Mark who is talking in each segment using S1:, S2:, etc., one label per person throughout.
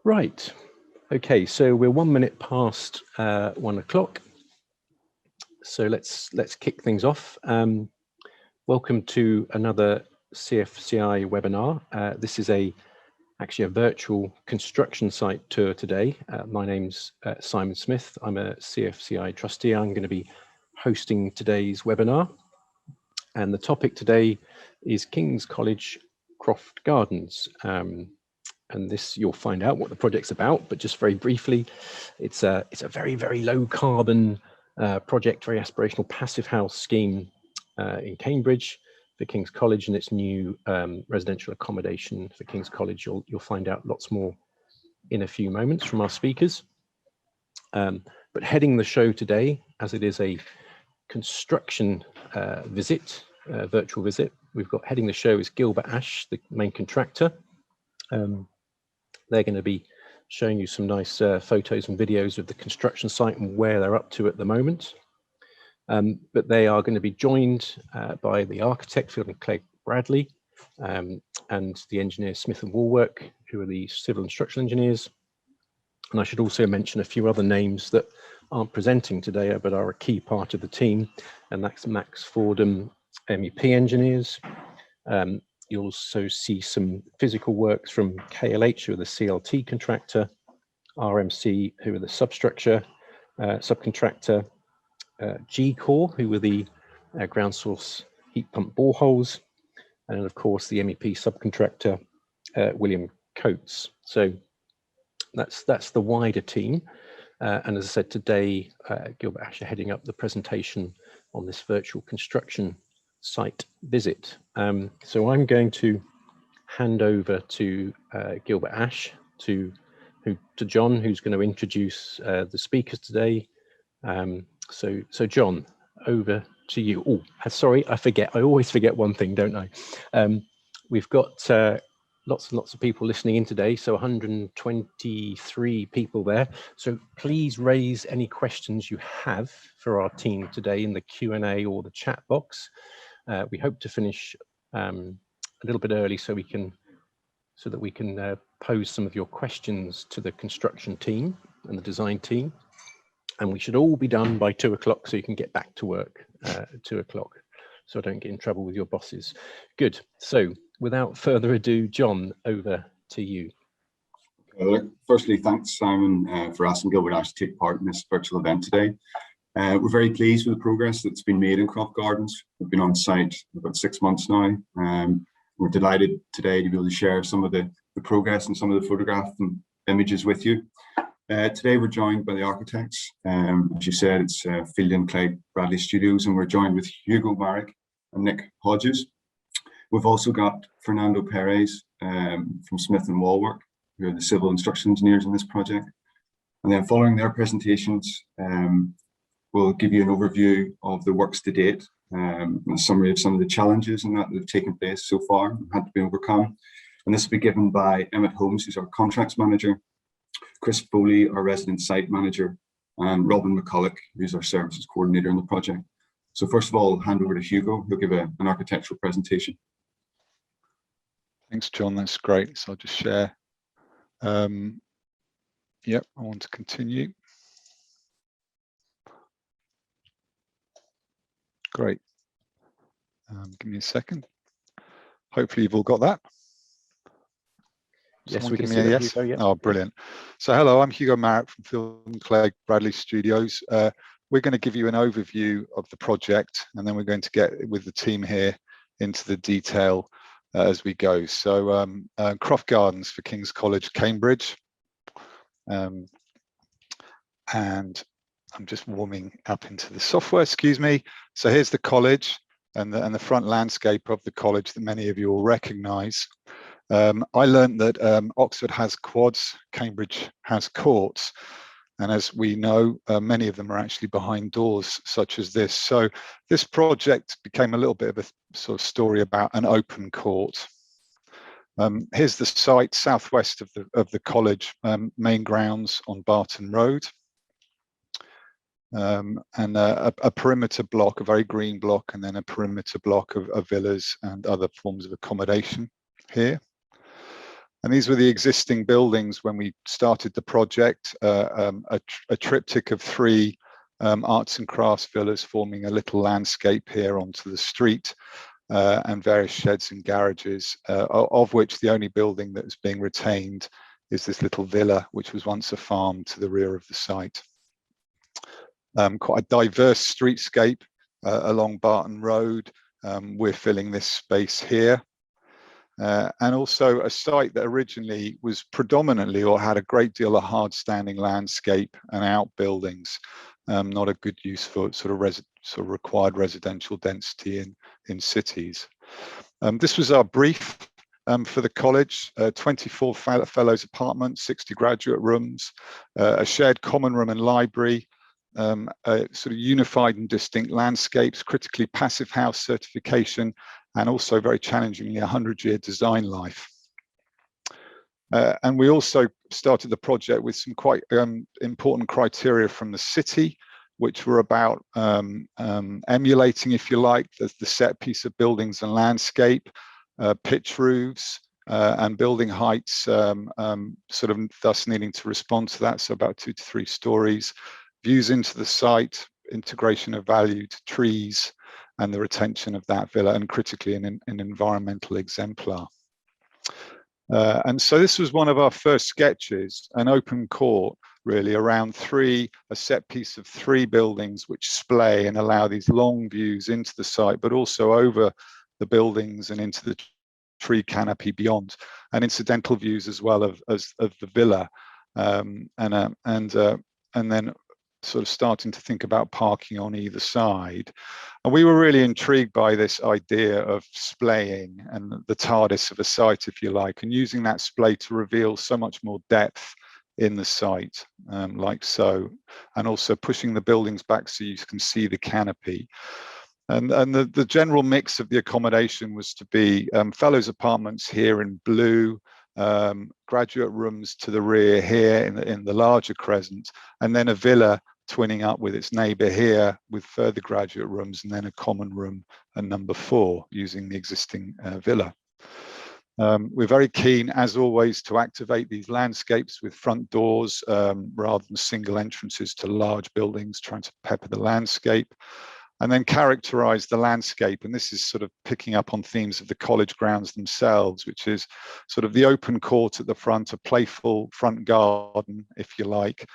S1: Right. Okay, so we're 1 minute past 1 o'clock. So let's kick things off. Welcome to another CFCI webinar. This is actually a virtual construction site tour today. My name's Simon Smith. I'm a CFCI trustee. I'm going to be hosting today's webinar. And the topic today is King's College Croft Gardens. And this, you'll find out what the project's about, but just very briefly, it's a very, very low carbon project, very aspirational passive house scheme in Cambridge for King's College and its new residential accommodation for King's College. You'll find out lots more in a few moments from our speakers. But heading the show today, as it is a construction virtual visit, we've got heading the show is Gilbert Ash, the main contractor. They're going to be showing you some nice photos and videos of the construction site and where they're up to at the moment. But they are going to be joined by the architect, Feilden, Clegg, Bradley, and the engineer Smith and Wallwork, who are the civil and structural engineers. And I should also mention a few other names that aren't presenting today, but are a key part of the team. And that's Max Fordham, MEP engineers. You'll also see some physical works from KLH, who are the CLT contractor, RMC, who are the substructure subcontractor, G-Core, who were the ground source heat pump boreholes, and of course the MEP subcontractor, William Coates. So that's the wider team. And as I said, today, Gilbert Ash are heading up the presentation on this virtual construction site visit. So I'm going to hand over to Gilbert Ash, to John, who's going to introduce the speakers today. So John, over to you. Oh, sorry, I forget. I always forget one thing, don't I? We've got lots and lots of people listening in today, so 123 people there. So please raise any questions you have for our team today in the Q&A or the chat box. We hope to finish a little bit early so that we can pose some of your questions to the construction team and the design team. And we should all be done by 2 o'clock so you can get back to work at 2 o'clock, so I don't get in trouble with your bosses. Good. So without further ado, John, over to you.
S2: Firstly, thanks, Simon, for asking Gilbert Ash to take part in this virtual event today. We're very pleased with the progress that's been made in Croft Gardens. We've been on site for about 6 months now. We're delighted today to be able to share some of the progress and some of the photographs and images with you. Today we're joined by the architects. As you said, it's Feilden, Clegg, Bradley Studios, and we're joined with Hugo Marek and Nick Hodges. We've also got Fernando Perez from Smith and Wallwork, who are the civil and structural engineers in this project. And then following their presentations, we'll give you an overview of the works to date, a summary of some of the challenges and that have taken place so far and had to be overcome. And this will be given by Emmett Holmes, who's our contracts manager, Chris Foley, our resident site manager, and Robin McCulloch, who's our services coordinator on the project. So first of all, I'll hand over to Hugo, who'll give an architectural presentation.
S3: Thanks, John. That's great. So I'll just share. Yep, I want to continue. Great. Give me a second. Hopefully you've all got that.
S1: Yes, we can see that.
S3: Yes.
S1: Hugo, yeah.
S3: Oh, brilliant. So hello, I'm Hugo Marek from Feilden, Clegg, Bradley Studios. We're going to give you an overview of the project, and then we're going to get with the team here into the detail as we go. So Croft Gardens for King's College, Cambridge. And I'm just warming up into the software, excuse me. So here's the college and the front landscape of the college that many of you will recognise. I learned that Oxford has quads, Cambridge has courts. And as we know, many of them are actually behind doors such as this. So this project became a little bit of a sort of story about an open court. Here's the site southwest of the college, main grounds on Barton Road. And a perimeter block, a very green block, and then a perimeter block of villas and other forms of accommodation here. And these were the existing buildings when we started the project, a triptych of 3 arts and crafts villas forming a little landscape here onto the street, and various sheds and garages, of which the only building that is being retained is this little villa, which was once a farm to the rear of the site. Quite a diverse streetscape along Barton Road. We're filling this space here. And also a site that originally was predominantly, or had a great deal of hard standing landscape and outbuildings, not a good use for sort of required residential density in cities. This was our brief for the college: 24 fellows apartments, 60 graduate rooms, a shared common room and library, sort of unified and distinct landscapes, critically Passivhaus certification, and also very challengingly 100-year design life. And we also started the project with some quite important criteria from the city, which were about emulating, if you like, the set piece of buildings and landscape, pitch roofs, and building heights, sort of thus needing to respond to that, so about 2 to 3 stories, views into the site, integration of value to trees, and the retention of that villa, and critically an environmental exemplar. And so this was one of our first sketches, an open court, really, around a set piece of 3 buildings which splay and allow these long views into the site, but also over the buildings and into the tree canopy beyond, and incidental views as well of the villa, and then sort of starting to think about parking on either side. And we were really intrigued by this idea of splaying and the TARDIS of a site, if you like, and using that splay to reveal so much more depth in the site, like so, and also pushing the buildings back so you can see the canopy. And the general mix of the accommodation was to be fellows apartments here in blue, graduate rooms to the rear here in the larger crescent, and then a villa twinning up with its neighbour here with further graduate rooms, and then a common room at number 4 using the existing villa. We're very keen, as always, to activate these landscapes with front doors rather than single entrances to large buildings, trying to pepper the landscape, and then characterize the landscape. And this is sort of picking up on themes of the college grounds themselves, which is sort of the open court at the front, a playful front garden, if you like,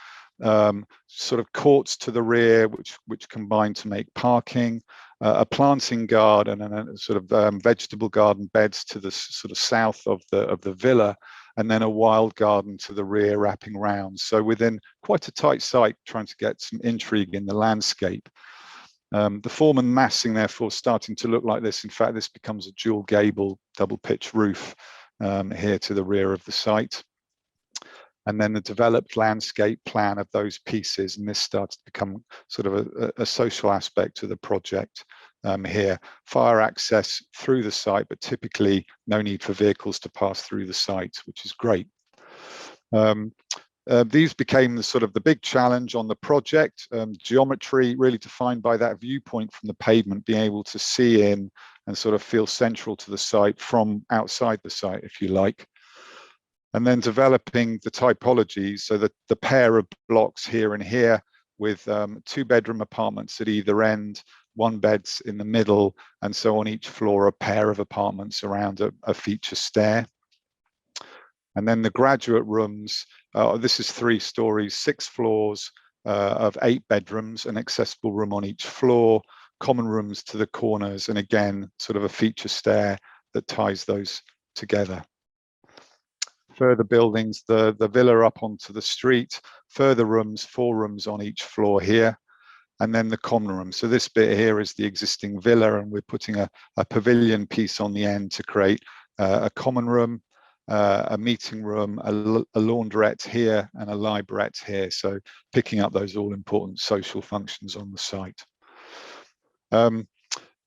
S3: sort of courts to the rear, which combine to make parking, a planting garden and a sort of vegetable garden beds to the sort of south of the villa, and then a wild garden to the rear wrapping round. So within quite a tight site, trying to get some intrigue in the landscape. The form and massing, therefore, starting to look like this. In fact, this becomes a dual gable, double pitch roof here to the rear of the site. And then the developed landscape plan of those pieces, and this starts to become sort of a social aspect to the project here. Fire access through the site, but typically no need for vehicles to pass through the site, which is great. These became the sort of the big challenge on the project. Geometry really defined by that viewpoint from the pavement, being able to see in and sort of feel central to the site from outside the site, if you like. And then developing the typologies, so that the pair of blocks here and here with 2-bedroom apartments at either end, 1 beds in the middle, and so on each floor a pair of apartments around a feature stair. And then the graduate rooms, this is 3 stories, 6 floors of 8 bedrooms, an accessible room on each floor, common rooms to the corners, and again, sort of a feature stair that ties those together. Further buildings, the villa up onto the street, further rooms, 4 rooms on each floor here, and then the common room. So this bit here is the existing villa, and we're putting a pavilion piece on the end to create a common room, a meeting room, a laundrette here, and a librette here. So picking up those all important social functions on the site.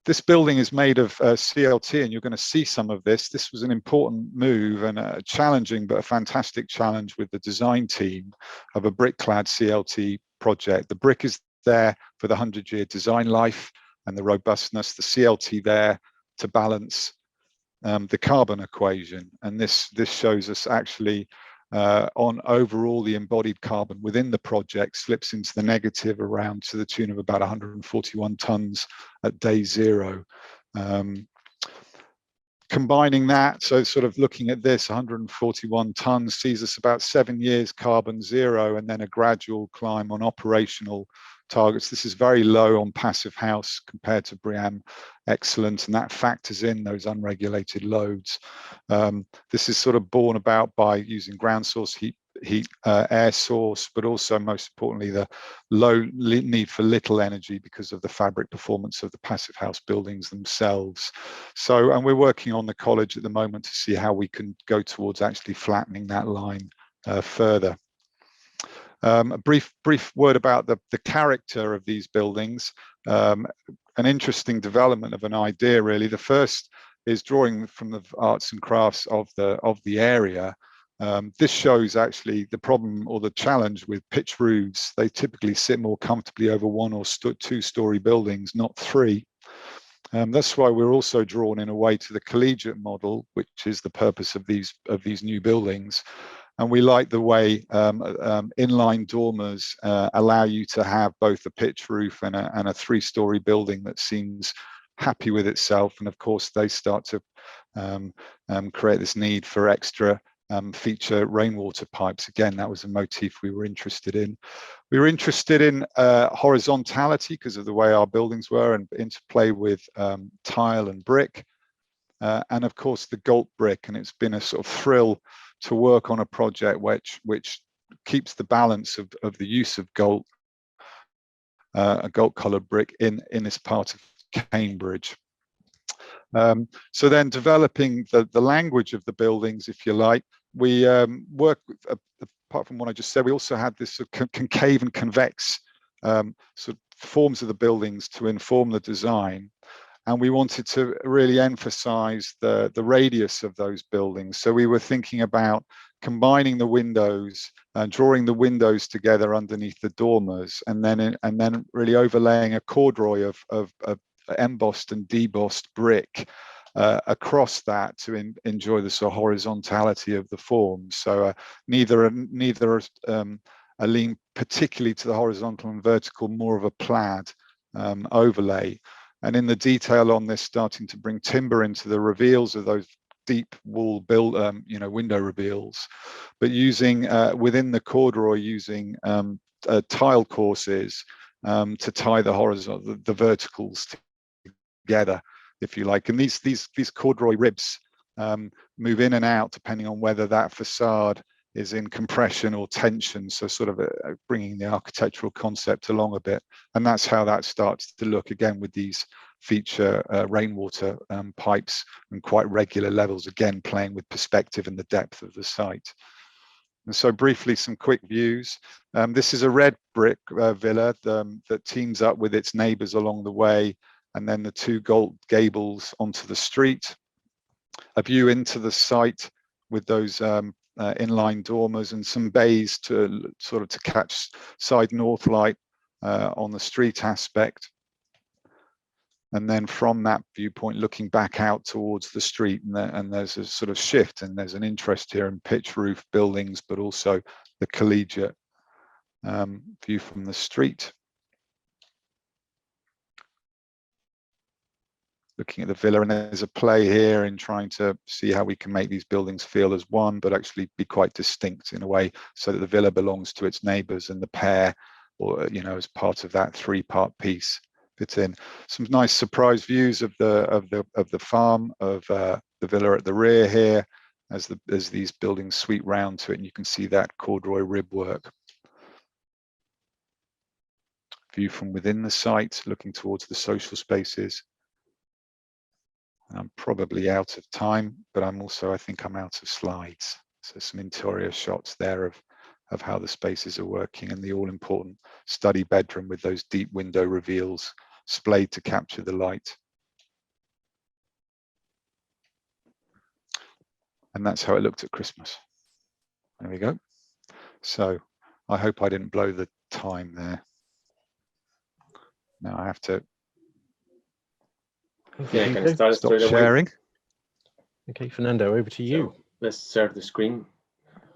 S3: This building is made of CLT, and you're going to see some of this. This was an important move and a challenging, but a fantastic challenge with the design team of a brick-clad CLT project. The brick is there for the 100-year design life and the robustness, the CLT there to balance the carbon equation, and this shows us actually on overall the embodied carbon within the project slips into the negative around to the tune of about 141 tons at day 0. Combining that, so sort of looking at this, 141 tons sees us about 7 years carbon 0, and then a gradual climb on operational targets. This is very low on Passivhaus compared to BREEAM Excellent, and that factors in those unregulated loads. This is sort of borne about by using ground source heat, air source, but also most importantly the low need for little energy because of the fabric performance of the Passivhaus buildings themselves. So, and we're working on the college at the moment to see how we can go towards actually flattening that line further. A brief word about the character of these buildings. An interesting development of an idea, really. The first is drawing from the arts and crafts of the area. This shows actually the problem or the challenge with pitch roofs. They typically sit more comfortably over 1 or 2-story buildings, not 3. That's why we're also drawn in a way to the collegiate model, which is the purpose of these new buildings. And we like the way inline dormers allow you to have both a pitch roof and a 3-story building that seems happy with itself. And of course, they start to create this need for extra feature rainwater pipes. Again, that was a motif we were interested in. We were interested in horizontality because of the way our buildings were, and interplay with tile and brick. And of course, the Galt brick. And it's been a sort of thrill to work on a project which keeps the balance of the use of Galt, a Galt coloured brick in this part of Cambridge. So then developing the language of the buildings, if you like, we work, apart from what I just said, we also had this sort of concave and convex sort of forms of the buildings to inform the design. And we wanted to really emphasize the radius of those buildings. So we were thinking about combining the windows and drawing the windows together underneath the dormers, and then really overlaying a corduroy of embossed and debossed brick across that to enjoy the sort of horizontality of the forms. So neither a lean particularly to the horizontal and vertical, more of a plaid overlay. And in the detail on this, starting to bring timber into the reveals of those deep wall window reveals, but using within the corduroy, using tile courses to tie the verticals together, if you like. And these corduroy ribs move in and out depending on whether that facade is in compression or tension, so sort of bringing the architectural concept along a bit. And that's how that starts to look, again, with these feature rainwater pipes and quite regular levels, again playing with perspective and the depth of the site. And so briefly, some quick views. This is a red brick villa that teams up with its neighbours along the way, and then the 2 Galt gables onto the street. A view into the site with those inline dormers and some bays to catch side north light on the street aspect. And then from that viewpoint, looking back out towards the street, and there's a sort of shift, and there's an interest here in pitch roof buildings, but also the collegiate view from the street. Looking at the villa, and there's a play here in trying to see how we can make these buildings feel as one, but actually be quite distinct in a way, so that the villa belongs to its neighbours and the pair, or as part of that 3-part piece, fit in. Some nice surprise views of the farm, of the villa at the rear here, as these buildings sweep round to it, and you can see that corduroy rib work. View from within the site, looking towards the social spaces. I'm probably out of time, but I think I'm out of slides. So some interior shots there of how the spaces are working, and the all-important study bedroom with those deep window reveals splayed to capture the light. And that's how it looked at Christmas. There we go. So I hope I didn't blow the time there. Now I have to
S4: stop
S3: sharing.
S1: Okay, Fernando, over to you.
S4: So let's share the screen.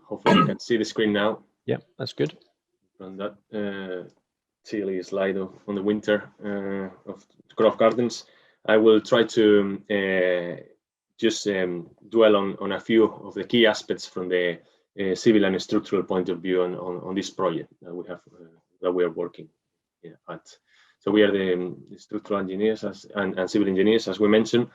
S4: Hopefully you can see the screen now.
S1: Yeah, that's good.
S4: On that chilly slide on the winter of Croft Gardens, I will try to just dwell on a few of the key aspects from the civil and structural point of view on this project that we have that we are working at. So we are the structural engineers and civil engineers, as we mentioned.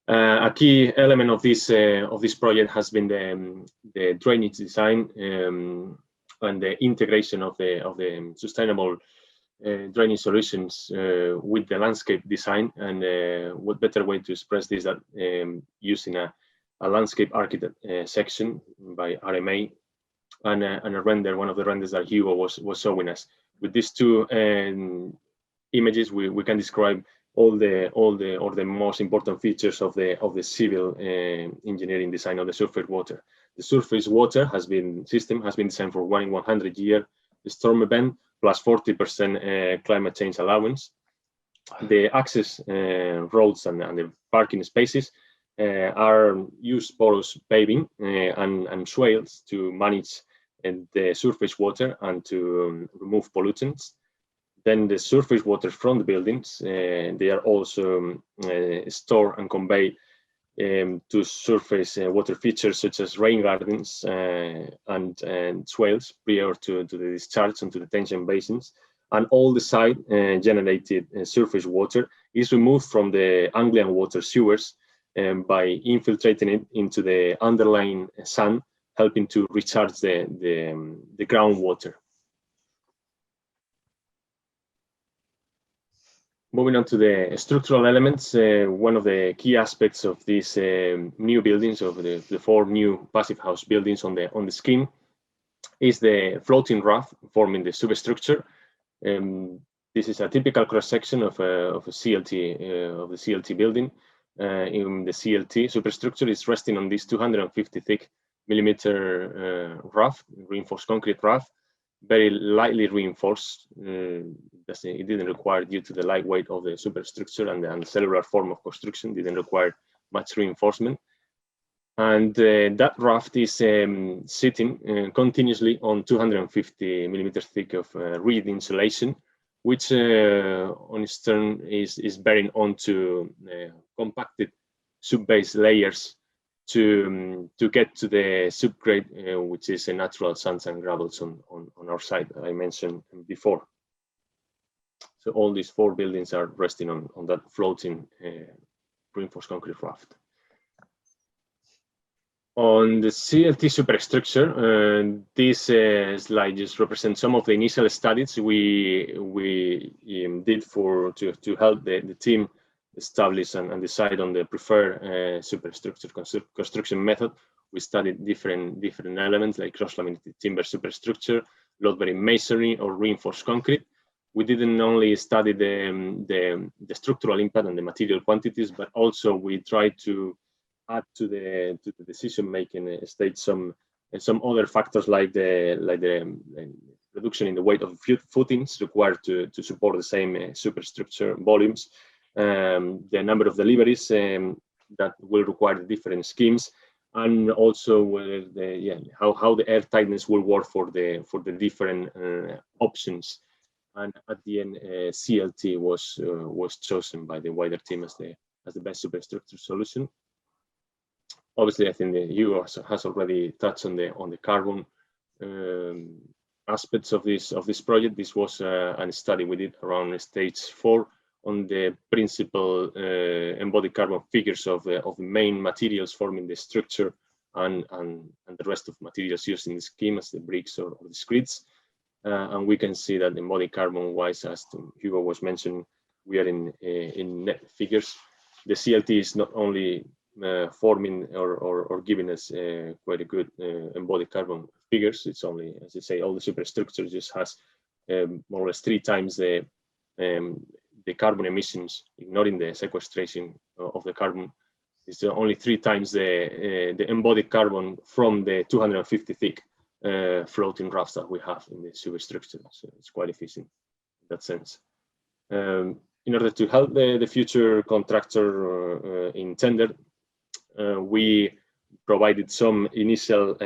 S4: A key element of this project has been the drainage design and the integration of the sustainable drainage solutions with the landscape design. And what better way to express this than using a landscape architect section by RMA and a render, one of the renders that Hugo was showing us. With these two images, we can describe all the most important features of the civil engineering design of the surface water. The surface water system has been designed for 1 in 100 year storm event plus 40% climate change allowance. The access roads and the parking spaces are used porous paving and swales to manage the surface water and to remove pollutants. Then the surface water from the buildings, they are also stored and conveyed to surface water features such as rain gardens and swales prior to the discharge into the detention basins. And all the site generated surface water is removed from the Anglian water sewers by infiltrating it into the underlying sand, helping to recharge the groundwater. Moving on to the structural elements, one of the key aspects of these new buildings, of the 4 new Passivhaus buildings on the scheme, is the floating raft forming the substructure. This is a typical cross-section of a CLT of the CLT building. In the CLT superstructure is resting on this 250 thick millimeter raft, reinforced concrete raft, very lightly reinforced. It didn't require, due to the lightweight of the superstructure and the cellular form of construction, didn't require much reinforcement. And that raft is sitting continuously on 250 millimeters thick of reed insulation, which on its turn is bearing onto compacted subbase layers to get to the subgrade, which is a natural sands and gravels on our site that I mentioned before. So all these 4 buildings are resting on that floating reinforced concrete raft. On the CLT superstructure, this slide just represents some of the initial studies we did to help the team establish and decide on the preferred superstructure construction method. We studied different elements like cross-laminated timber superstructure, load-bearing masonry, or reinforced concrete. We didn't only study the structural impact and the material quantities, but also we tried to add to the decision-making stage some other factors like the reduction in the weight of footings required to support the same superstructure volumes, the number of deliveries that will require different schemes, and also how the air tightness will work for the different options. And at the end, CLT was chosen by the wider team as the best superstructure solution. Obviously, I think Hugo has already touched on the carbon aspects of this project. This was a study we did around stage 4 on the principal embodied carbon figures of the main materials forming the structure and the rest of materials used in the scheme, as the bricks or the screeds. And we can see that embodied carbon-wise, as Hugo was mentioning, we are in net figures. The CLT is not only forming or giving us quite a good embodied carbon figures. It's only, as I say, all the superstructure just has more or less 3 times the carbon emissions, ignoring the sequestration of the carbon. It's only 3 times the embodied carbon from the 250 thick floating rafts that we have in the superstructure. So it's quite efficient in that sense. In order to help the future contractor in tender, We provided some initial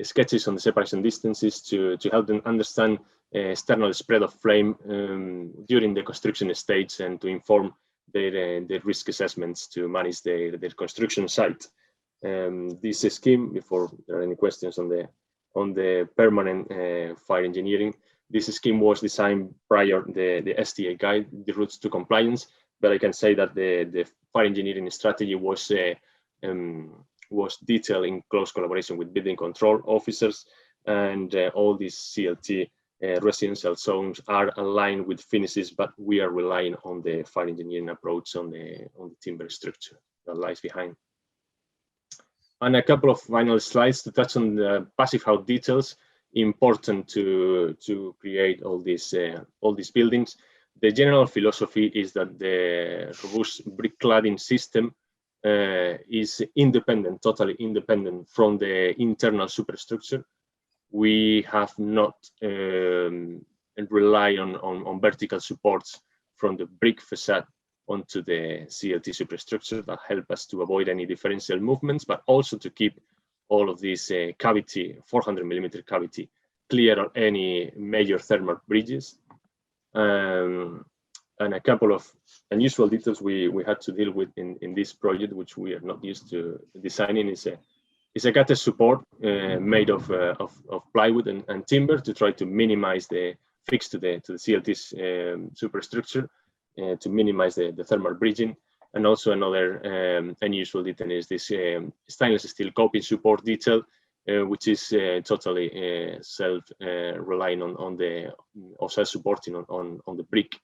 S4: sketches on the separation distances to help them understand external spread of flame during the construction stage and to inform their risk assessments to manage their construction site. This scheme, before there are any questions on the permanent fire engineering, this scheme was designed prior the STA guide, the routes to compliance. But I can say that the fire engineering strategy was detailed in close collaboration with building control officers, and all these CLT residential zones are aligned with finishes, but we are relying on the fire engineering approach on the timber structure that lies behind. And a couple of final slides to touch on the Passivhaus details. Important to create all these buildings. The general philosophy is that the robust brick cladding system is independent, totally independent from the internal superstructure. We have not rely on vertical supports from the brick facade onto the CLT superstructure that help us to avoid any differential movements, but also to keep all of this cavity, 400mm cavity, clear of any major thermal bridges. And a couple of unusual details we had to deal with in this project, which we are not used to designing, is a gutter support made of plywood and timber to try to minimize the fix to the CLT's superstructure, to minimize the thermal bridging. And also another unusual detail is this stainless steel coping support detail, which is totally self-relying on the, or self-supporting on the brick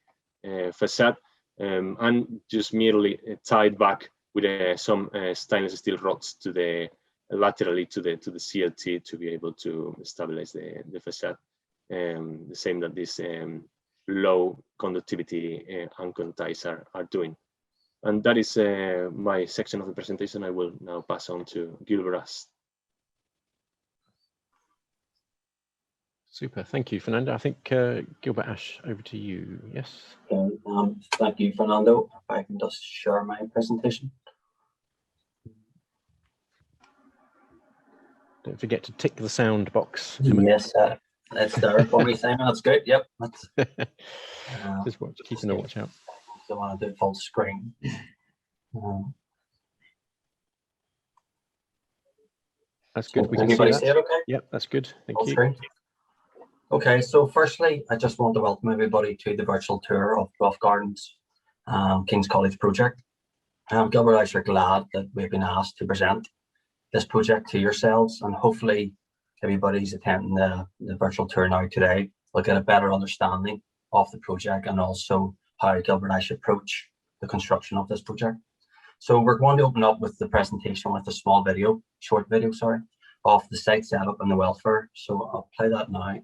S4: facade, and just merely tied back with some stainless steel rods to the laterally to the CLT to be able to stabilize the facade. The same that this low conductivity anchor ties are doing. And that is my section of the presentation. I will now pass on to Gilbert Ash.
S1: Super, thank you, Fernando. I think Gilbert Ash, over to you. Yes.
S5: Thank you, Fernando. If I can just share my presentation.
S1: Don't forget to tick the sound box.
S5: Yes, it's there for me, Simon. That's good. Yep. That's,
S1: just keeping a watch out.
S5: I want to do full screen.
S1: That's good. We can
S5: Anybody
S1: see
S5: see it okay?
S1: Yep, that's good. Thank you.
S5: Screen. Okay, so firstly, I just want to welcome everybody to the virtual tour of Croft Gardens King's College project. Gilbert Ash are glad that we've been asked to present this project to yourselves, and hopefully everybody's attending the virtual tour now today will get a better understanding of the project and also how Gilbert Ash approach the construction of this project. So we're going to open up with the presentation with a small video, short video, sorry, of the site setup and the welfare. So I'll play that now.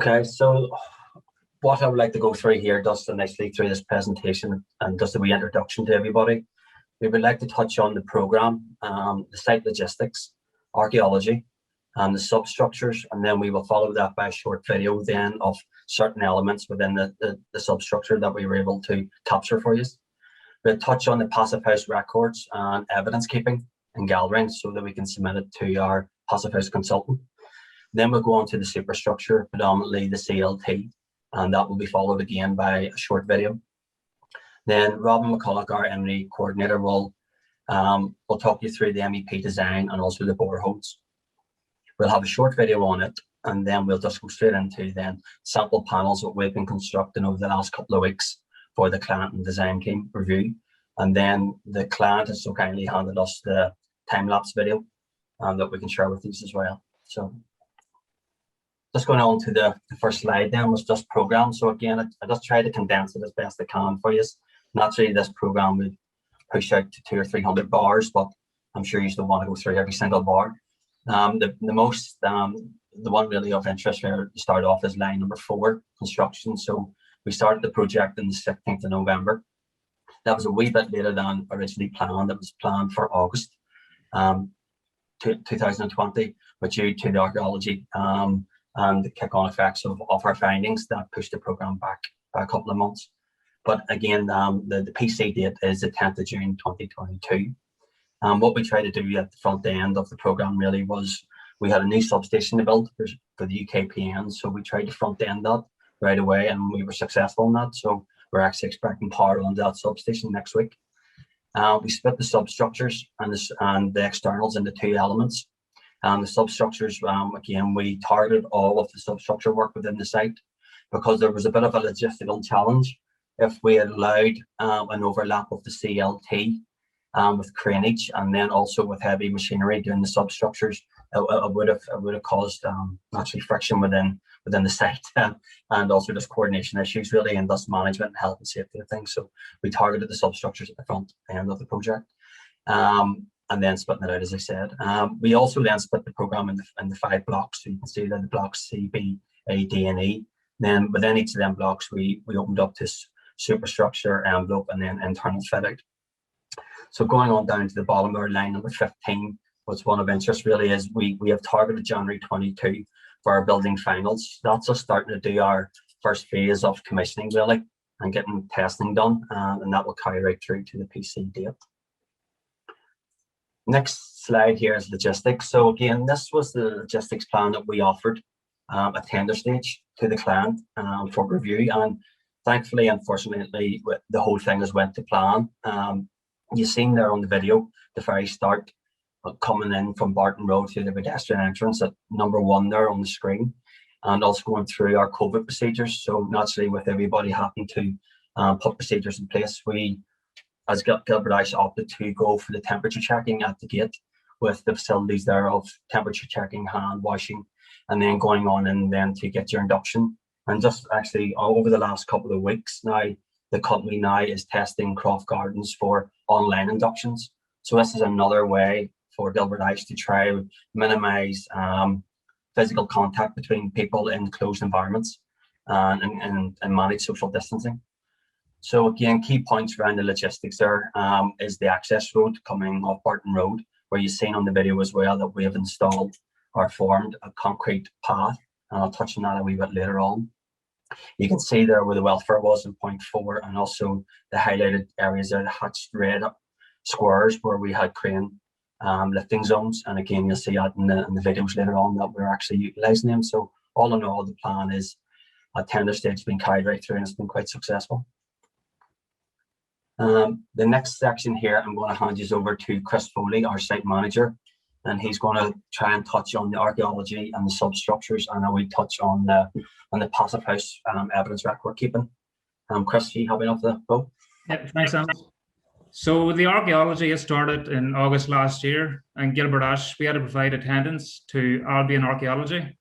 S5: Okay, so what I would like to go through here, just initially through this presentation and just a wee introduction to everybody. We would like to touch on the programme, the site logistics, archaeology, and the substructures, and then we will follow that by a short video then of certain elements within the substructure that we were able to capture for you. We'll touch on the Passivhaus records and evidence keeping and gathering so that we can submit it to our Passivhaus consultant. Then we'll go on to the superstructure, predominantly the CLT, and that will be followed again by a short video. Then Robin McCulloch, our M&E coordinator, will talk you through the MEP design and also the boreholes. We'll have a short video on it, and then we'll just go straight into then sample panels that we've been constructing over the last couple of weeks for the client and design team review. And then the client has so kindly handed us the time-lapse video that we can share with you as well. So just going on to the first slide then was just program. So again, I just try to condense it as best I can for you. Naturally, this program would push out to 200 or 300 bars, but I'm sure you still want to go through every single bar. The one really of interest here to start off is line number 4, construction. So we started the project on the 16th of November. That was a wee bit later than originally planned. It was planned for August 2020, but due to the archaeology and the kick-on effects of our findings, that pushed the program back by a couple of months. But again, the PC date is the 10th of June 2022. What we tried to do at the front end of the program really was we had a new substation to build for the UKPN, so we tried to front end that right away, and we were successful in that. So we're actually expecting power on that substation next week. We split the substructures and the externals into 2 elements. The substructures, again, we targeted all of the substructure work within the site because there was a bit of a logistical challenge. If we had allowed an overlap of the CLT with craneage and then also with heavy machinery doing the substructures, it would have caused naturally friction within the site and also just coordination issues really, and thus management and health and safety of things. So we targeted the substructures at the front end of the project, and then splitting it out, as I said. We also then split the program in the 5 blocks. So you can see that the blocks C, B, A, D, and E. Then within each of them blocks, we opened up this superstructure envelope and then internal fitting. So going on down to the bottom of our line number 15, what's one of interest really is we have targeted January 22 for our building finals. That's us starting to do our first phase of commissioning really and getting testing done, and that will carry right through to the PC date. Next slide here is logistics. So again, this was the logistics plan that we offered at tender stage to the client for review, and thankfully, unfortunately, the whole thing has went to plan. You've seen there on the video, the very start, coming in from Barton Road through the pedestrian entrance at number 1 there on the screen, and also going through our COVID procedures. So naturally, with everybody having to put procedures in place, we, as Gilbert Ash, opted to go for the temperature checking at the gate with the facilities there of temperature checking, hand washing, and then going on and then to get your induction. And just actually over the last couple of weeks now, the company now is testing Croft Gardens for online inductions. So this is another way for Gilbert Ash to try to minimise physical contact between people in closed environments and manage social distancing. So again, key points around the logistics there is the access road coming off Barton Road, where you've seen on the video as well that we have installed or formed a concrete path, and I'll touch on that a wee bit later on. You can see there where the welfare was in point 4, and also the highlighted areas there, the hatched red squares where we had crane lifting zones. And again, you'll see that in the videos later on that we're actually utilising them. So all in all, the plan is at tender stage being carried right through, and it's been quite successful. The next section here, I'm going to hand you over to Chris Foley, our site manager, and he's going to try and touch on the archaeology and the substructures, and I will touch on the Passivhaus evidence record keeping. Chris, are you happy enough to go?
S6: Yep, thanks, Sam. So the archaeology has started in August last year, and Gilbert Ash, we had to provide attendance to Albion archaeology.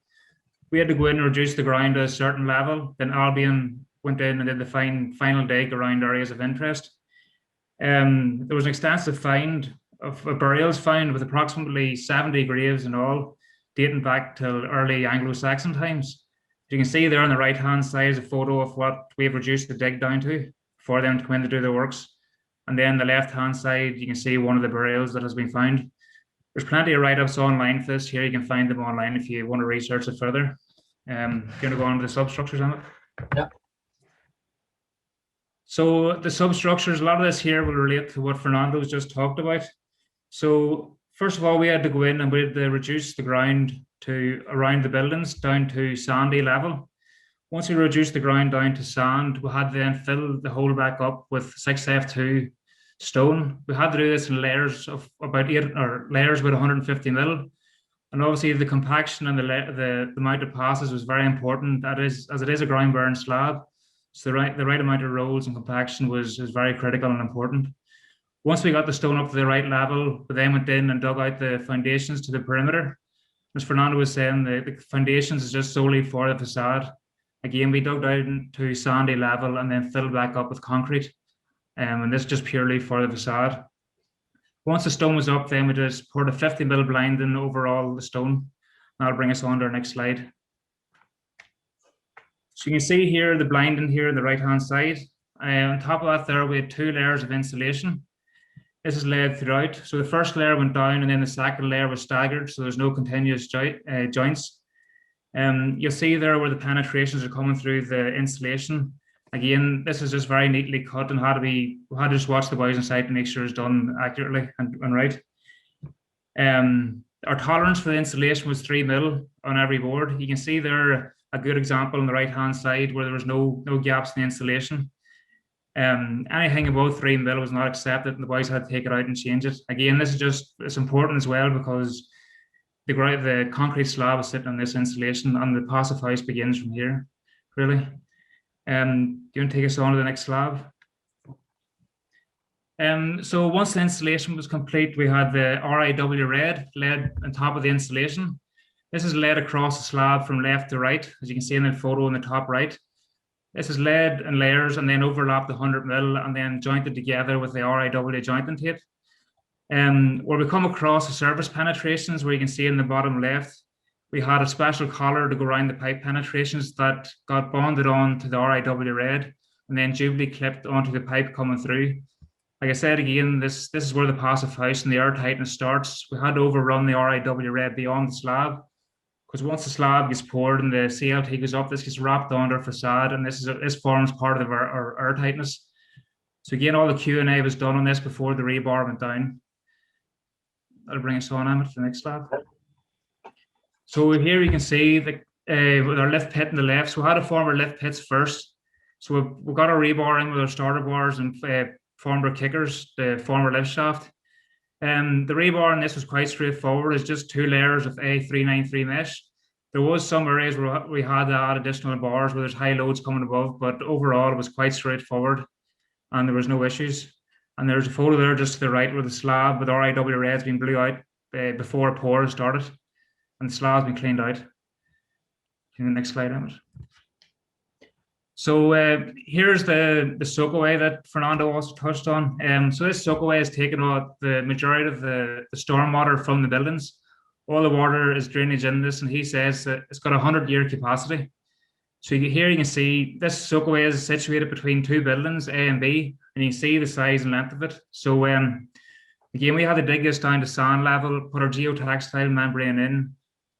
S6: We had to go in and reduce the ground to a certain level. Then Albion went in and did the final dig around areas of interest. There was an extensive find of burials found with approximately 70 graves in all, dating back till early Anglo-Saxon times. You can see there on the right-hand side is a photo of what we've reduced the dig down to for them to come in to do the works. And then the left-hand side, you can see one of the burials that has been found. There's plenty of write-ups online for this here. You can find them online if you want to research it further. You're going to go on to the substructures, Emmett?
S5: Yeah.
S6: So the substructures, a lot of this here will relate to what Fernando's just talked about. So first of all, we had to go in and we had to reduce the ground to around the buildings down to sandy level. Once we reduced the ground down to sand, we had to then fill the hole back up with 6F2 stone. We had to do this in layers of about 150 mil. And obviously the compaction and the amount of passes was very important. That is, as it is a ground bearing slab, so the right amount of rolls and compaction was very critical and important. Once we got the stone up to the right level, we then went in and dug out the foundations to the perimeter. As Fernando was saying, the foundations is just solely for the facade. Again, we dug down to sandy level and then filled back up with concrete. And this just purely for the facade. Once the stone was up, then we just poured a 50 mil blinding over all the stone. That'll bring us on to our next slide. So you can see here the blinding here on the right-hand side. On top of that there, we had 2 layers of insulation. This is laid throughout. So the first layer went down and then the second layer was staggered, so there's no continuous joints. You'll see there where the penetrations are coming through the insulation. Again, this is just very neatly cut and we had to just watch the boys on site to make sure it's done accurately and right. Our tolerance for the insulation was 3 mil on every board. You can see there a good example on the right-hand side where there was no gaps in the insulation. Anything above 3 mil was not accepted and the boys had to take it out and change it. Again, this is just, it's important as well because the concrete slab is sitting on this insulation and the Passivhaus begins from here, really. Do you want to take us on to the next slab? So once the installation was complete, we had the RIW red laid on top of the insulation. This is laid across the slab from left to right, as you can see in the photo in the top right. This is laid in layers and then overlapped the 100 mil and then jointed together with the RIW jointing tape. Where we come across the surface penetrations, where you can see in the bottom left, we had a special collar to go around the pipe penetrations that got bonded on to the RIW red and then dubly clipped onto the pipe coming through. Like I said again, this is where the Passivhaus and the air tightness starts. We had to overrun the RIW red beyond the slab because once the slab gets poured and the CLT goes up, this gets wrapped onto our facade and this forms part of our air tightness. So again, all the Q&A was done on this before the rebar went down. That'll bring us on, Emmett, to the next slide. So here you can see with our lift pit on the left. So we had to form our lift pits first. So we got our rebar in with our starter bars and formed our kickers to form our lift shaft. The rebar in this was quite straightforward. It's just 2 layers of A393 mesh. There was some areas where we had to add additional bars where there's high loads coming above, but overall it was quite straightforward and there was no issues. And there's a photo there just to the right where the slab with RIW red's been blew out before a pour started. And the slab's been cleaned out. The next slide, Emmett. So here's the soakaway that Fernando also touched on. So this soakaway has taken out the majority of the storm water from the buildings. All the water is drainage in this, and he says that it's got a 100-year capacity. So here you can see this soakaway is situated between 2 buildings, A and B, and you can see the size and length of it. So again, we had to dig this down to sand level, put our geotextile membrane in,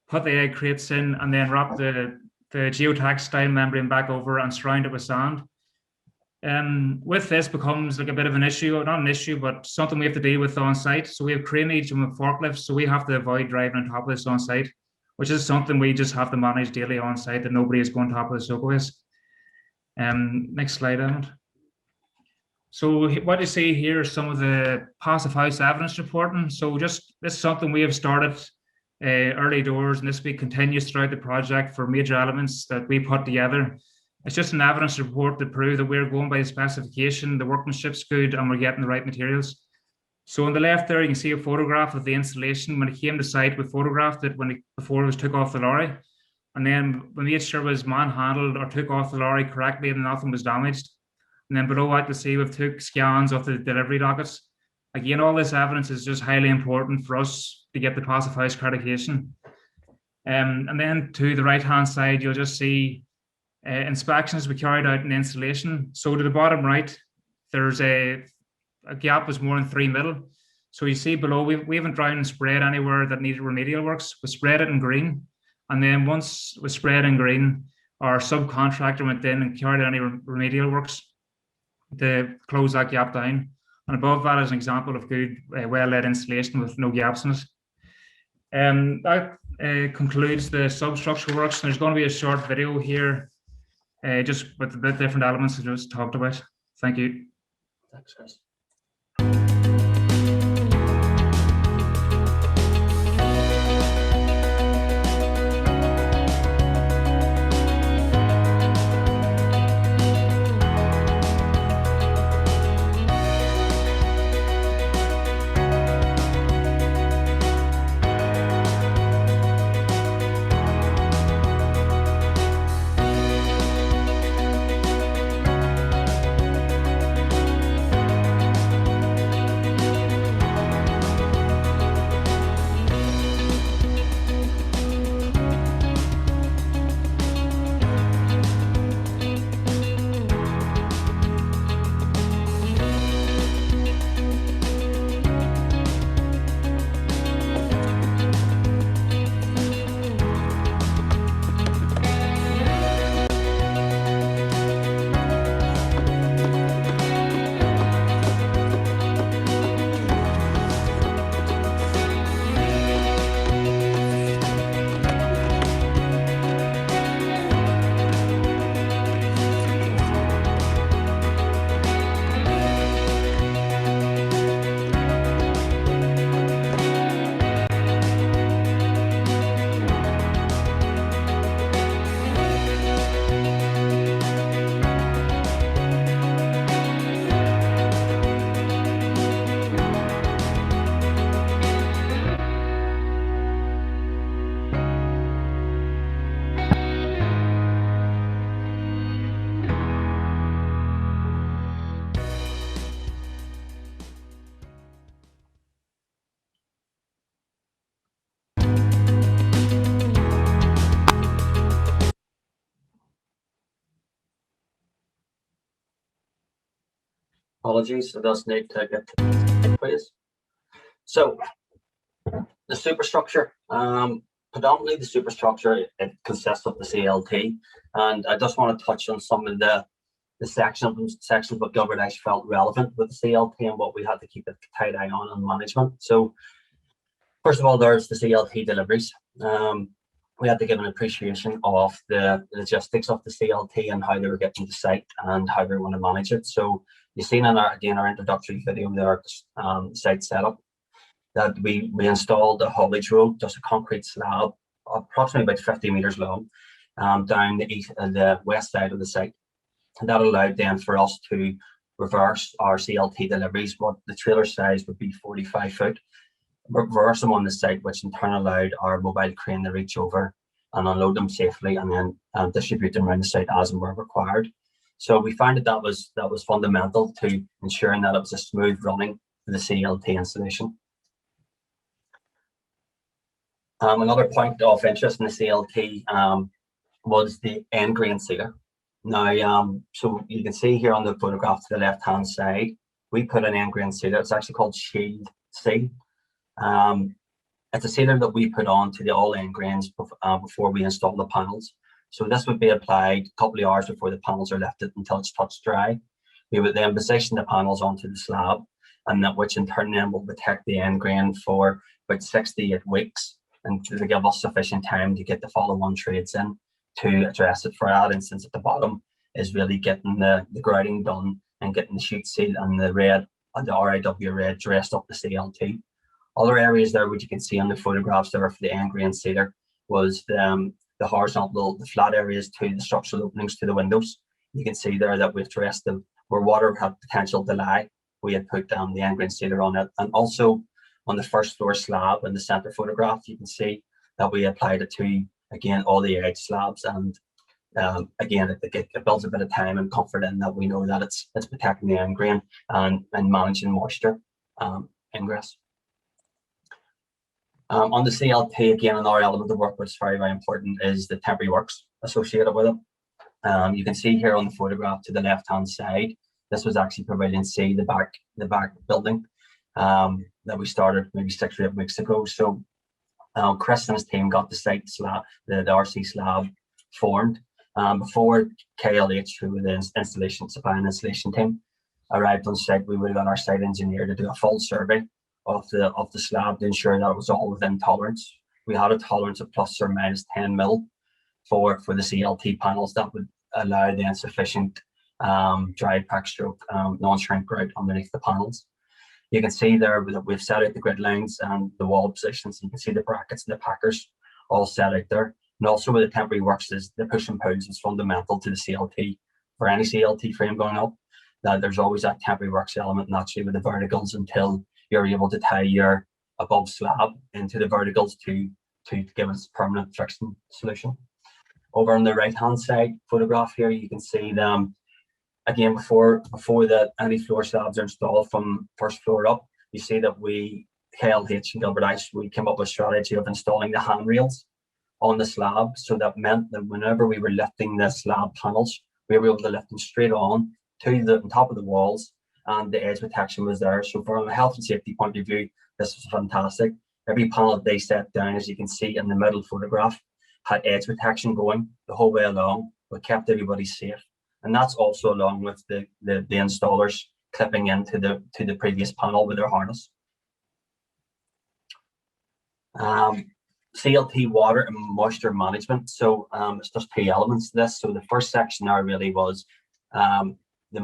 S6: put the egg crates in, and then wrap the geotextile membrane back over and surround it with sand. With this becomes like a bit of an issue, not an issue, but something we have to deal with on site. So we have craneage and forklifts, so we have to avoid driving on top of this on site, which is something we just have to manage daily on site, that nobody is going on top of the soakaways. Next slide, Emmett. So what you see here is some of the Passivhaus evidence reporting. So just this is something we have started early doors, and this will be continuous throughout the project for major elements that we put together. It's just an evidence report to prove that we're going by the specification, the workmanship's good, and we're getting the right materials. So on the left there, you can see a photograph of the installation. When it came to site, we photographed it before it was took off the lorry. And then we made sure it was manhandled or took off the lorry correctly and nothing was damaged. And then below that, you see we've took scans of the delivery dockets. Again, all this evidence is just highly important for us to get the Passivhaus accreditation. And then to the right-hand side, you'll just see inspections we carried out in installation. So to the bottom right, there's a gap was more than 3 mil. So you see below, we haven't dried and sprayed anywhere that needed remedial works. We sprayed it in green. And then once we sprayed in green, our subcontractor went in and carried out any remedial works to close that gap down. And above that is an example of good well-led installation with no gaps in it. That concludes the substructure works. There's going to be a short video here, just with a bit different elements I just talked about. Thank you.
S5: Thanks, guys. Apologies, I just need to get to the place. So the superstructure, predominantly the superstructure, it consists of the CLT, and I just want to touch on some of the sections what Gilbert Ash felt relevant with the CLT and what we had to keep a tight eye on management. So first of all, there's the CLT deliveries. We had to give an appreciation of the logistics of the CLT and how they were getting to site and how they were going to manage it. So you've seen in our introductory video there, site setup, that we installed a haulage road, just a concrete slab, approximately about 50 meters long, down the west side of the site. And that allowed then for us to reverse our CLT deliveries. What the trailer size would be 45 foot, reverse them on the site, which in turn allowed our mobile crane to reach over and unload them safely and then distribute them around the site as and where required. So we found that was fundamental to ensuring that it was a smooth running for the CLT installation. Another point of interest in the CLT was the end grain sealer. Now, so you can see here on the photograph to the left-hand side, we put an end grain sealer. It's actually called Shield Seal. It's a sealer that we put on to all end grains before we install the panels. So this would be applied a couple of hours before the panels are lifted until it's touch dry. We would then position the panels onto the slab, and that which in turn then will protect the end grain for about 6 to 8 weeks, and to give us sufficient time to get the follow-on trades in to address it. For that instance, at the bottom is really getting the grouting done and getting the sheet seal and the red and the RIW red dressed up the CLT. Other areas there, which you can see on the photographs there for the end grain sealer, was the horizontal, the flat areas to the structural openings to the windows. You can see there that we've dressed them where water had potential to lie. We had put the end grain sealer on it, and also on the first floor slab in the center photograph, you can see that we applied it to, again, all the edge slabs. And again, it builds a bit of time and comfort in that we know that it's protecting the end grain and managing moisture ingress. On the CLT, again, another element of work which is very, very important is the temporary works associated with it. You can see here on the photograph to the left-hand side, this was actually Pavilion C, the back building that we started maybe 6 or 8 weeks ago. So Chris and his team got the site slab, the RC slab formed before KLH, who were the supply and installation team, arrived on site. We would have got our site engineer to do a full survey of the slab to ensure that it was all within tolerance. We had a tolerance of plus or minus 10 mil for the CLT panels that would allow the insufficient dry pack stroke non-shrink grout underneath the panels. You can see there that we've set out the grid lines and the wall positions. You can see the brackets and the packers all set out there. And also with the temporary works, is the push and pulls is fundamental to the CLT. For any CLT frame going up, that there's always that temporary works element naturally with the verticals until you're able to tie your above slab into the verticals to give us a permanent friction solution. Over on the right hand side photograph here, you can see them again before any floor slabs are installed from first floor up. You see that KLH and Gilbert Ash, we came up with a strategy of installing the handrails on the slab. So that meant that whenever we were lifting the slab panels, we were able to lift them straight on to the top of the walls, and the edge protection was there. So from a health and safety point of view, this was fantastic. Every panel that they set down, as you can see in the middle photograph, had edge protection going the whole way along. We kept everybody safe. And that's also along with the installers clipping into the previous panel with their harness. CLT water and moisture management. So it's just 2 elements to this. So the first section there really was the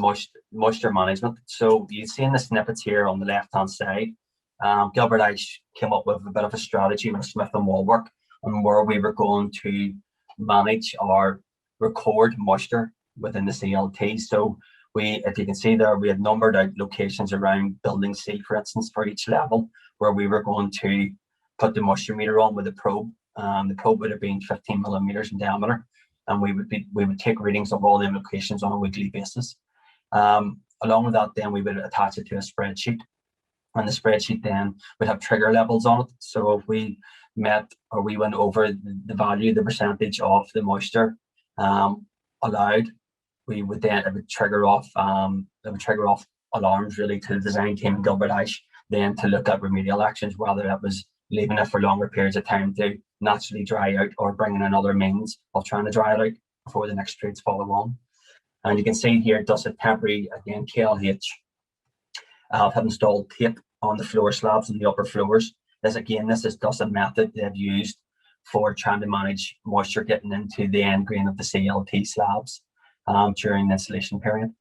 S5: moisture management. So you see in the snippets here on the left-hand side, Gilbert Ash came up with a bit of a strategy with Smith and Wallwork on where we were going to manage or record moisture within the CLT. So if you can see there, we had numbered out locations around building C, for instance, for each level, where we were going to put the moisture meter on with a probe. The probe would have been 15 millimeters in diameter, and we would take readings of all the locations on a weekly basis. Along with that, then we would attach it to a spreadsheet, and the spreadsheet then would have trigger levels on it. So if we met or we went over the value, the percentage of the moisture allowed, we would then it would trigger off alarms really to the design team in Gilbert Ash then to look at remedial actions, whether that was leaving it for longer periods of time to naturally dry out or bringing another means of trying to dry it out before the next trades follow on. And you can see here it does a temporary, again, KLH have installed tape on the floor slabs and the upper floors. This is just a method they've used for trying to manage moisture getting into the end grain of the CLT slabs during the installation period.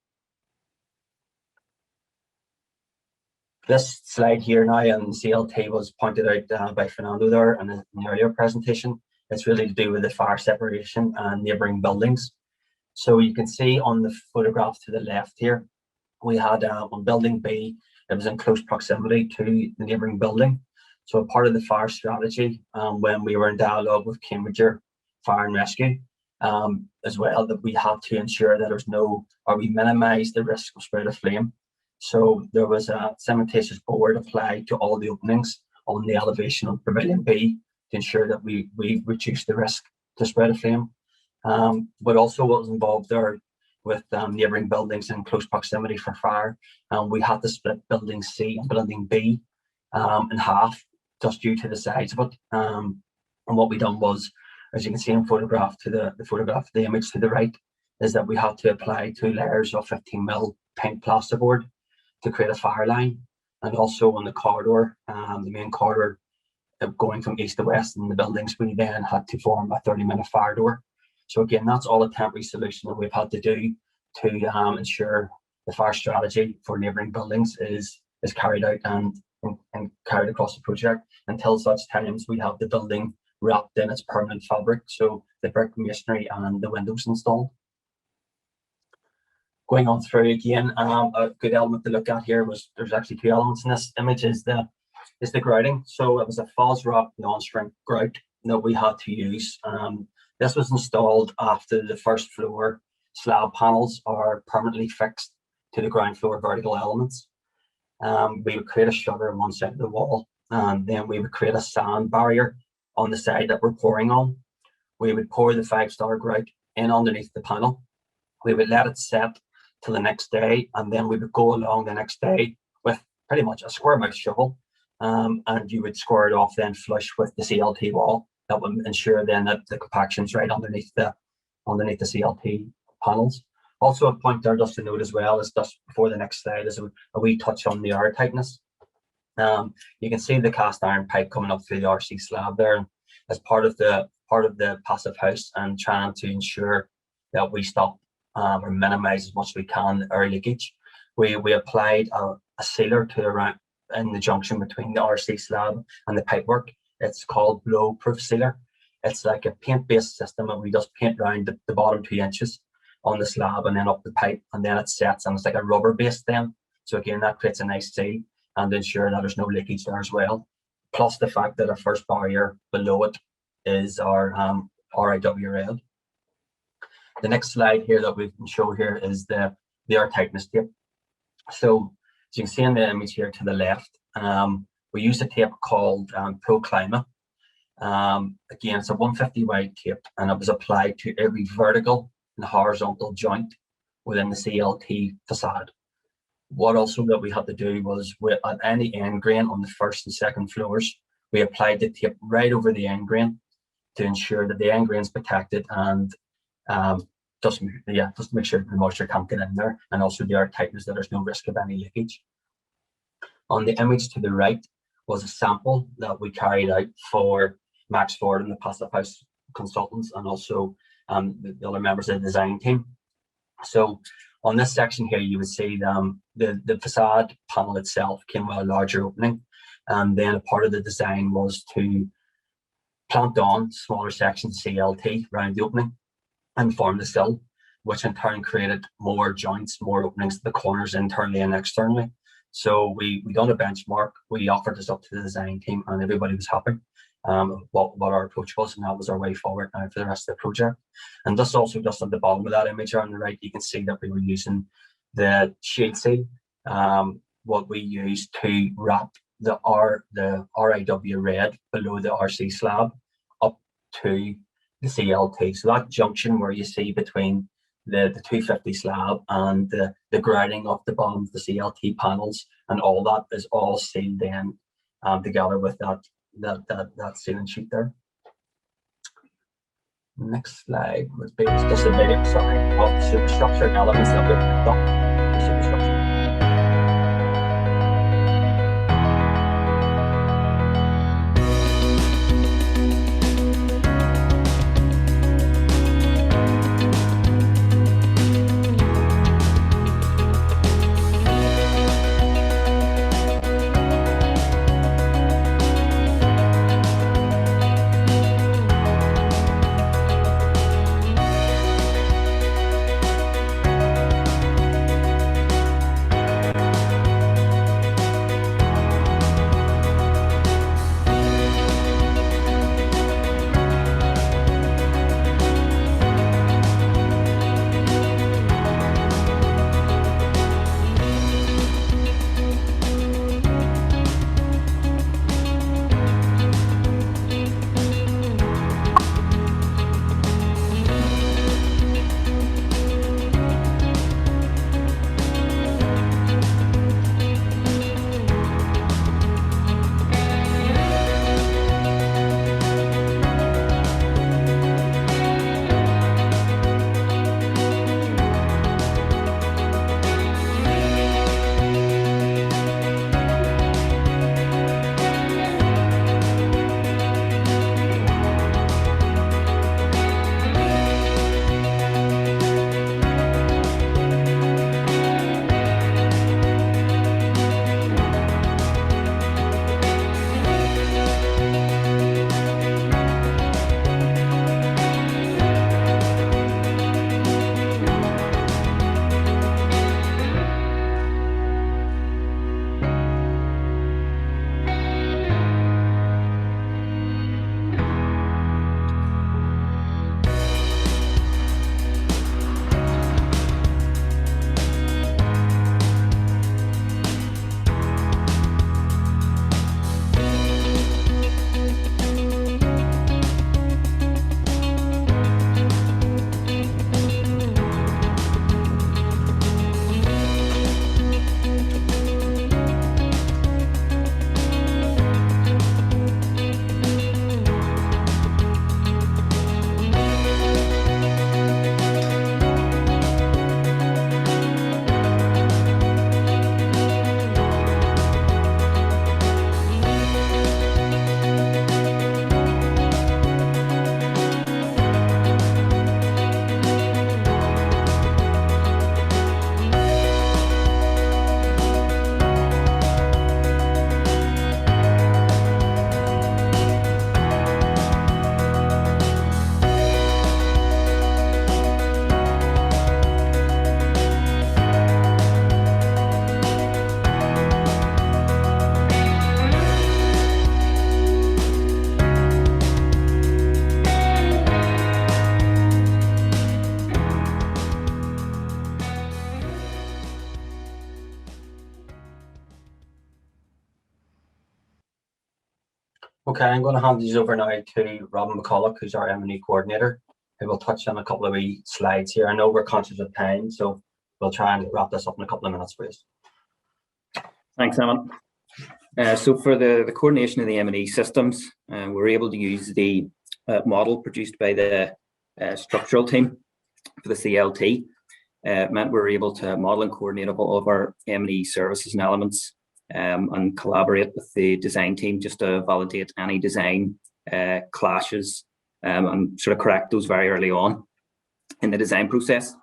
S5: This slide here now on CLT was pointed out by Fernando there in the earlier presentation. It's really to do with the fire separation and neighbouring buildings. So you can see on the photograph to the left here, we had on building B, it was in close proximity to the neighbouring building. So a part of the fire strategy, when we were in dialogue with Cambridgeshire Fire and Rescue, as well, that we had to ensure that we minimise the risk of spread of flame. So there was a cementitious board applied to all the openings on the elevation of Pavilion B to ensure that we reduce the risk to spread of flame. But also what was involved there with neighbouring buildings in close proximity for fire, we had to split building C and building B in half just due to the size of it. And what we done was, as you can see in the image to the right, is that we had to apply 2 layers of 15 mil pink plasterboard to create a fire line. And also on the corridor, the main corridor going from east to west in the buildings, we then had to form a 30-minute fire door. So again, that's all a temporary solution that we've had to do to ensure the fire strategy for neighbouring buildings is carried out and carried across the project until such times we have the building wrapped in its permanent fabric, so the brick masonry and the windows installed. Going on through again, a good element to look at here was there's actually 2 elements in this image is the grouting. So it was a false rock non-shrink grout that we had to use. This was installed after the first floor slab panels are permanently fixed to the ground floor vertical elements. We would create a shutter on one side of the wall and then we would create a sand barrier on the side that we're pouring on. We would pour the 5-star grout in underneath the panel. We would let it set till the next day, and then we would go along the next day with pretty much a square mouth shovel, and you would square it off then flush with the CLT wall. That would ensure then that the compaction's right underneath the CLT panels. Also a point there just to note as well is just before the next slide is a wee touch on the air tightness. You can see the cast iron pipe coming up through the RC slab there as part of the Passivhaus, and trying to ensure that we stop or minimize as much as we can air leakage. We applied a sealer to around in the junction between the RC slab and the pipework. It's called blow-proof sealer. It's like a paint-based system, and we just paint around the bottom 2 inches on the slab and then up the pipe, and then it sets, and it's like a rubber-based then. So again, that creates a nice seal and ensure that there's no leakage there as well. Plus the fact that our first barrier below it is our RIW red. The next slide here that we can show here is the air tightness tape. So as you can see in the image here to the left, we use a tape called Pro Clima. Again, it's a 150 wide tape, and it was applied to every vertical and horizontal joint within the CLT facade. What also that we had to do was at any end grain on the first and second floors, we applied the tape right over the end grain to ensure that the end grain is protected, and just to make sure the moisture can't get in there, and also the air tightness, that there's no risk of any leakage. On the image to the right was a sample that we carried out for Max Ford and the Passivhaus consultants, and also the other members of the design team. So on this section here, you would see the facade panel itself came with a larger opening, and then a part of the design was to plant on smaller sections CLT around the opening and form the sill, which in turn created more joints, more openings to the corners internally and externally. So we done a benchmark, we offered this up to the design team, and everybody was happy what our approach was, and that was our way forward now for the rest of the project. And this also, just at the bottom of that image on the right, you can see that we were using the shield seal, what we used to wrap the RIW red below the RC slab up to the CLT. So that junction where you see between the 250 slab and the grouting of the bottom of the CLT panels, and all that is all sealed then together with that sealing sheet there. Next slide would be just a video of the superstructure elements that we've picked up. The superstructure. Okay, I'm going to hand these over now to Robin McCulloch, who's our M&E coordinator, who will touch on a couple of wee slides here. I know we're conscious of time, so we'll try and wrap this up in a couple of minutes, please.
S7: Thanks, Simon. So for the coordination of the M&E systems, we're able to use the model produced by the structural team for the CLT. It meant we were able to model and coordinate all of our M&E services and elements, and collaborate with the design team just to validate any design clashes, and sort of correct those very early on in the design process.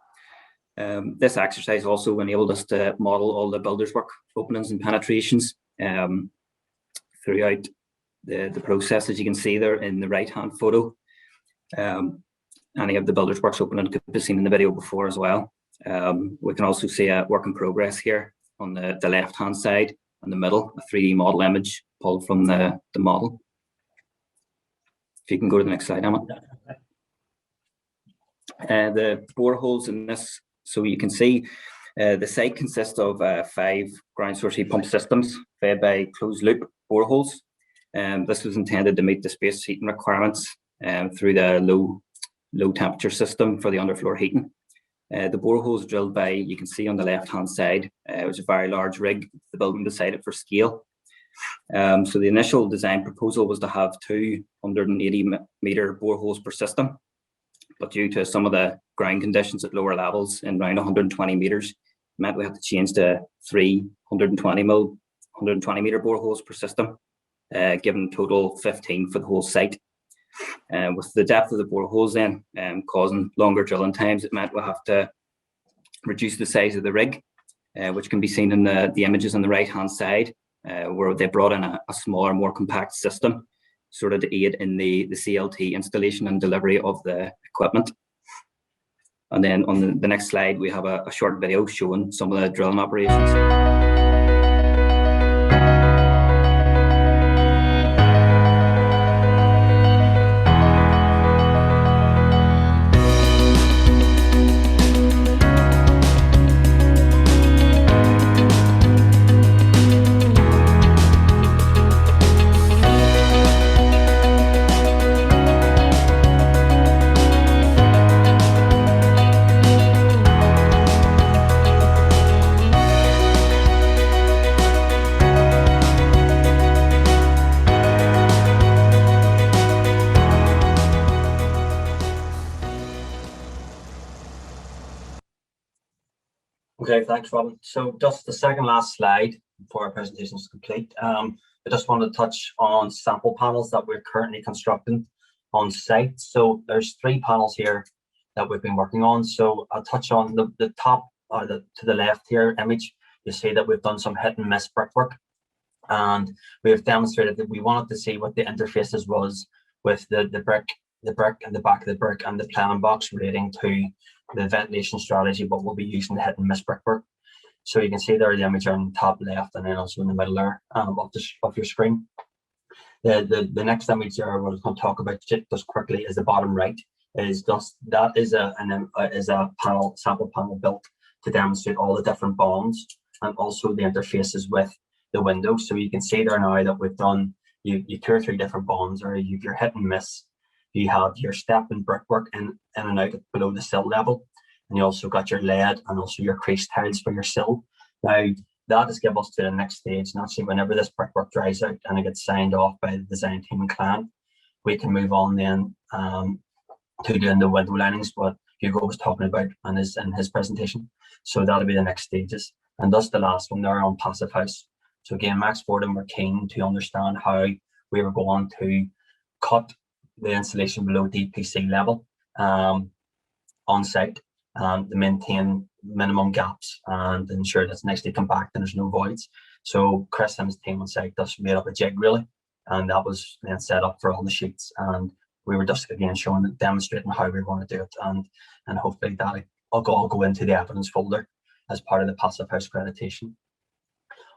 S7: This exercise also enabled us to model all the builders work openings and penetrations throughout the process, as you can see there in the right hand photo. Any of the builders works opening could be seen in the video before as well. We can also see a work in progress here on the left hand side. In the middle, a 3D model image pulled from the model. If you can go to the next slide, Emma. The boreholes in this, so you can see the site consists of 5 ground source heat pump systems fed by closed loop boreholes. This was intended to meet the space heating requirements through the low temperature system for the underfloor heating. The boreholes drilled by, you can see on the left hand side, it was a very large rig the building decided for scale. So the initial design proposal was to have 280 metre boreholes per system, but due to some of the ground conditions at lower levels in around 120 metres, meant we had to change to 320 metre boreholes per system, giving total 15 for the whole site. With the depth of the boreholes then causing longer drilling times, it meant we'll have to reduce the size of the rig, which can be seen in the images on the right hand side, where they brought in a smaller, more compact system sort of to aid in the CLT installation and delivery of the equipment. And then on the next slide, we have a short video showing some of the drilling operations.
S5: Okay, thanks, Robin. So just the second last slide before our presentation is complete. I just want to touch on sample panels that we're currently constructing on site. So there's 3 panels here that we've been working on. So I'll touch on the top, to the left here image. You see that we've done some hit and miss brickwork, and we have demonstrated that we wanted to see what the interfaces was with the brick and the back of the brick and the planning box relating to the ventilation strategy, what we'll be using to hit and miss brickwork. So you can see there the image on the top left and then also in the middle there of your screen. The next image there we're going to talk about just quickly is the bottom right. That is a sample panel built to demonstrate all the different bonds and also the interfaces with the windows. So you can see there now that we've done you 2 or 3 different bonds, or you've your hit and miss. You have your step and brickwork in and out below the sill level, and you also got your lead and also your crease tiles for your sill. Now that has given us to the next stage, and actually whenever this brickwork dries out and it gets signed off by the design team and client, we can move on then to doing the window linings, what Hugo was talking about in his presentation. So that'll be the next stages, and thus the last one there on Passivhaus. So again, Max Forden were keen to understand how we were going to cut the installation below DPC level on site, to maintain minimum gaps and ensure that it's nicely compact and there's no voids. So Chris and his team on site just made up a jig really, and that was then set up for all the sheets, and we were just again showing and demonstrating how we want to do it, and hopefully that will go into the evidence folder as part of the Passivhaus accreditation.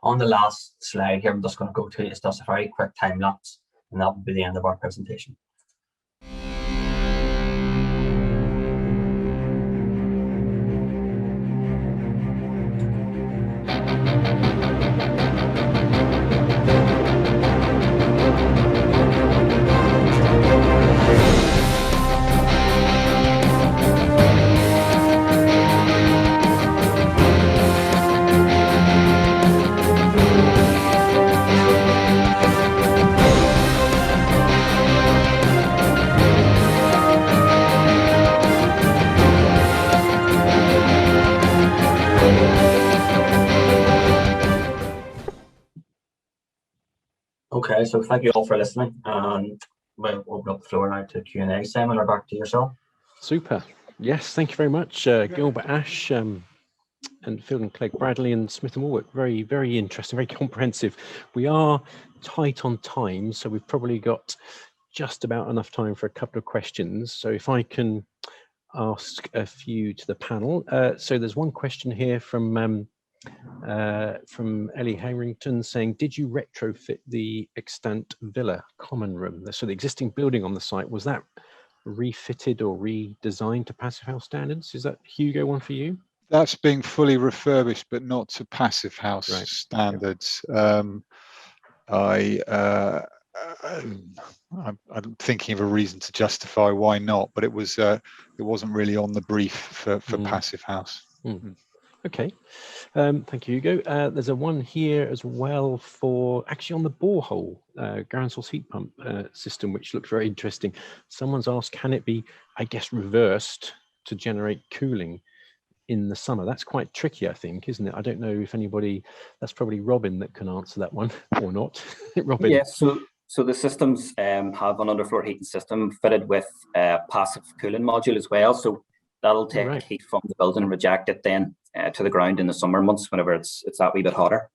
S5: On the last slide here, I'm just going to go to is just a very quick time lapse, and that will be the end of our presentation. Okay, so thank you all for listening, and we'll open up the floor now to Q&A. Simon, or back to yourself.
S1: Super. Yes, thank you very much, Gilbert Ash, and Feilden, Clegg, Bradley, and Smith and Wallwork. Very, very interesting, very comprehensive. We are tight on time, so we've probably got just about enough time for a couple of questions. So if I can ask a few to the panel. So there's one question here from Ellie Harrington saying, did you retrofit the extant villa common room? So the existing building on the site, was that refitted or redesigned to Passivhaus standards? Is that, Hugo, one for you?
S3: That's being fully refurbished, but not to Passivhaus standards. I'm thinking of a reason to justify why not, but it wasn't really on the brief for Passivhaus.
S1: Okay, thank you, Hugo. There's a one here as well for actually on the borehole ground source heat pump system, which looks very interesting. Someone's asked, can it be, I guess, reversed to generate cooling in the summer? That's quite tricky, I think, isn't it? I don't know if anybody, that's probably Robin that can answer that one or not. Robin.
S7: Yeah, so the systems have an underfloor heating system fitted with a passive cooling module as well. So that'll take heat from the building and reject it then to the ground in the summer months whenever it's that wee bit hotter.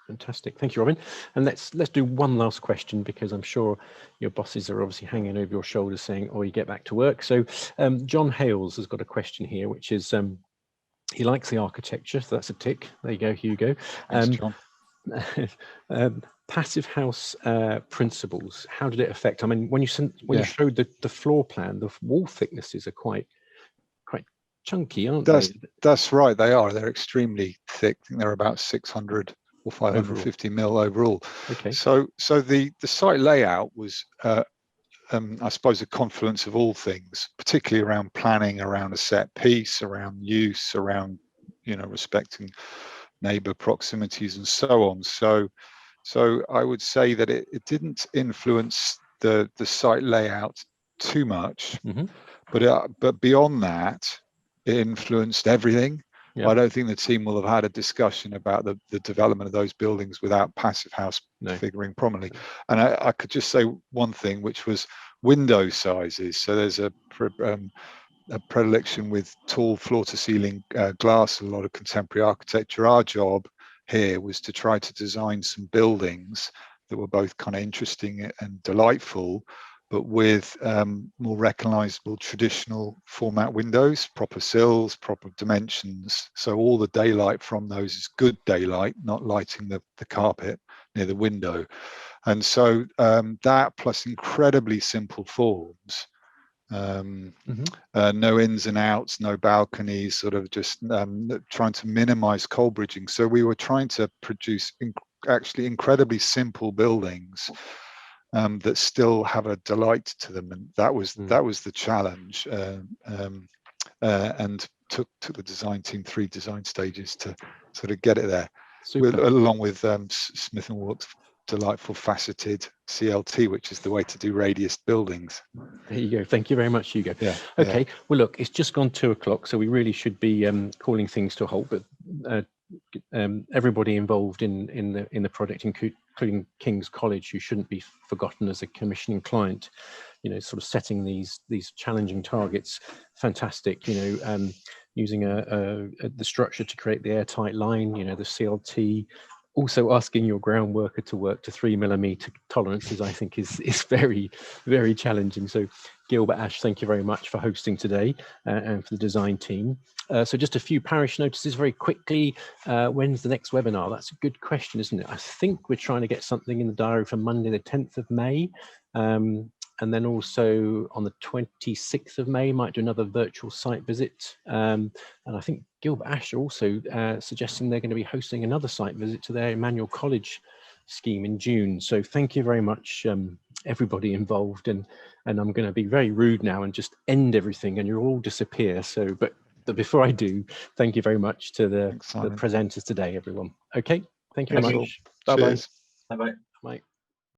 S1: Fantastic, thank you, Robin. And let's do one last question, because I'm sure your bosses are obviously hanging over your shoulders saying, "Oh, you get back to work." So John Hales has got a question here, which is he likes the architecture, so that's a tick. There you go, Hugo.
S3: Thanks, John.
S1: Passivhaus principles, how did it affect? I mean, when you showed the floor plan, the wall thicknesses are quite chunky, aren't they?
S3: That's right, they are. They're extremely thick. I think they're about 600 or 550 mil overall.
S1: Okay.
S3: So the site layout was, I suppose, a confluence of all things, particularly around planning, around a set piece, around use, around respecting neighbour proximities and so on. So I would say that it didn't influence the site layout too much, but beyond that, it influenced everything.
S1: Yeah.
S3: I don't think the team will have had a discussion about the development of those buildings without Passivhaus figuring prominently. And I could just say one thing, which was window sizes. So there's a predilection with tall floor-to-ceiling glass, a lot of contemporary architecture. Our job here was to try to design some buildings that were both kind of interesting and delightful, but with more recognizable traditional format windows, proper sills, proper dimensions. So all the daylight from those is good daylight, not lighting the carpet near the window. And so that plus incredibly simple forms, no ins and outs, no balconies, sort of just trying to minimize cold bridging. So we were trying to produce actually incredibly simple buildings that still have a delight to them, and that was the challenge, and took the design team 3 design stages to sort of get it there, along with Smith and Wallwork's delightful faceted CLT, which is the way to do radius buildings.
S1: There you go. Thank you very much, Hugo.
S3: Yeah.
S1: Okay. Yeah. Well, look, it's just gone 2 o'clock, so we really should be calling things to a halt. But everybody involved in the project, including King's College, who shouldn't be forgotten as a commissioning client, sort of setting these challenging targets. Fantastic. Using the structure to create the airtight line, the CLT. Also asking your ground worker to work to 3mm tolerances, I think is very, very challenging. So Gilbert Ash, thank you very much for hosting today and for the design team. So just a few parish notices very quickly. When's the next webinar? That's a good question, isn't it? I think we're trying to get something in the diary for Monday, the 10th of May. And then also on the 26th of May, might do another virtual site visit. And I think Gilbert Ash are also suggesting they're going to be hosting another site visit to their Emmanuel College scheme in June. So thank you very much, everybody involved. And I'm going to be very rude now and just end everything and you'll all disappear. So, but before I do, thank you very much to the presenters today, everyone. Okay, thank you very much. Bye-bye.
S5: Bye-bye.
S1: Bye.